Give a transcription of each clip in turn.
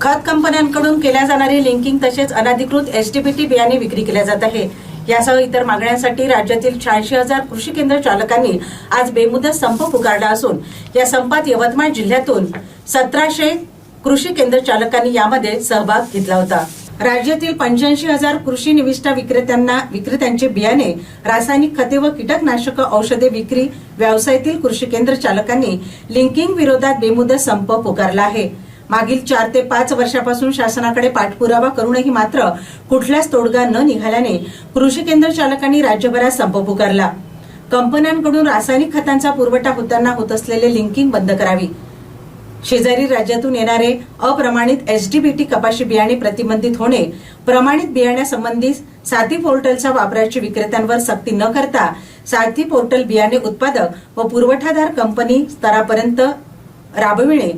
खत कंपन्यांकडून केल्या जाणारी लिंकिंग तसेच अनधिकृत एसटीबीटी बियाणे विक्री केल्या जात आहे। यासह इतर मागण्यांसाठी राज्यातील 86,000 कृषी केंद्र चालकांनी आज बेमुदत संप पुकारला असून या संपात यवतमाळ जिल्ह्यातून 1700 कृषी केंद्र चालकांनी यामध्ये सहभाग घेतला होता। राज्यातील 85,000 कृषी निविष्ठा विक्रेत्यांचे बियाणे, रासायनिक खते व कीटकनाशक औषधे विक्री व्यवसायातील कृषी केंद्र चालकांनी लिंकिंग विरोधात बेमुदत संप पुकारला आहे। मागील 4 ते 5 वर्षापासून शासनाकडे पाठपुरावा करूनही मात्र कुठलाच तोडगा न निघाल्याने कृषी केंद्र चालकांनी राज्यभरात संप पुकारला। कंपन्यांकडून रासायनिक खतांचा पुरवठा होताना होत असलेले लिंकिंग बंद करावी। शेजारी राज्यातून येणारे अप्रमाणित एसडीबीटी कपाशी बियाणे प्रतिबंधित होणे, प्रमाणित बियाण्यासंबंधी साथी पोर्टलचा वापराची विक्रेत्यांवर सक्ती न करता साथी पोर्टल बियाणे उत्पादक व पुरवठादार कंपनी स्तरापर्यंत राबविणे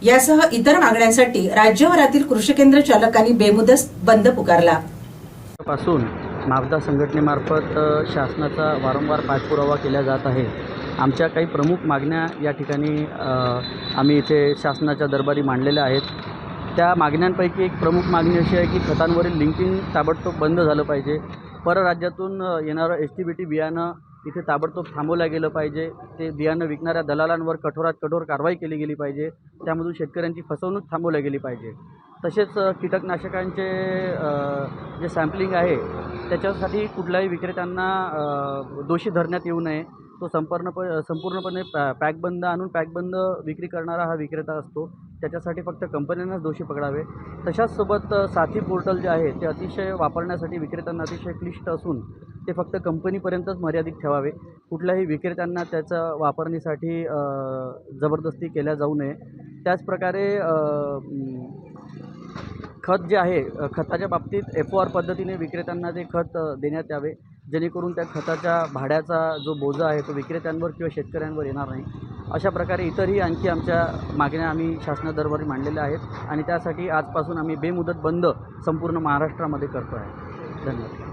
यासह इतर मागण्यांसाठी राज्यभरातील कृषी केंद्र चालकांनी बेमुदत बंद पुकारला। पासून मावदा संघटनेमार्फत शासनाचा वारंवार पाठपुरावा केला जात आहे। आमच्या काही प्रमुख मागण्या या ठिकाणी आम्ही इथे शासनाच्या दरबारी मांडलेल्या आहेत। त्या मागण्यांपैकी एक प्रमुख मागणी अशी आहे की खतांवरील लिंकिंग ताबडतोब बंद झालं पाहिजे। परराज्यातून येणारं एसटीबीटी बियाणं इथे ताबडतोब थांबवलं गेलं पाहिजे। ते बियाणं विकणाऱ्या दलालांवर कठोरात कठोर कारवाई केली गेली पाहिजे। त्यामधून शेतकऱ्यांची फसवणूक थांबवली गेली पाहिजे। तसेच कीटकनाशकांचे जे सॅम्पलिंग आहे त्याच्यासाठी कुठल्याही विक्रेत्यांना दोषी धरण्यात येऊ नये। तो संपूर्णपणे पॅकबंद आणून पॅकबंद विक्री करणारा हा विक्रेता असतो। त्याच्यासाठी फक्त कंपन्यांनाच दोषी पकडावे। तशाच सोबत साथी पोर्टल जे आहे ते अतिशय वापरण्यासाठी विक्रेत्यांना अतिशय क्लिष्ट असून ते फक्त कंपनीपर्यंतच मर्यादित ठेवावे। कुठल्याही विक्रेत्यांना त्याचा वापरण्यासाठी जबरदस्ती केल्या जाऊ नये। त्याचप्रकारे खत जे आहे खताच्या बाबतीत FOR पद्धतीने विक्रेत्यांना ते खत देण्यात यावे, जेणेकरून त्या खताच्या भाड्याचा जो बोजा आहे तो विक्रेत्यांवर किंवा शेतकऱ्यांवर येणार नाही। अशा प्रकारे इतरही आणखी आमच्या मागण्या आम्ही शासनादरबारी मांडलेल्या आहेत आणि त्यासाठी आजपासून आम्ही बेमुदत बंद संपूर्ण महाराष्ट्रामध्ये करतो आहे। धन्यवाद।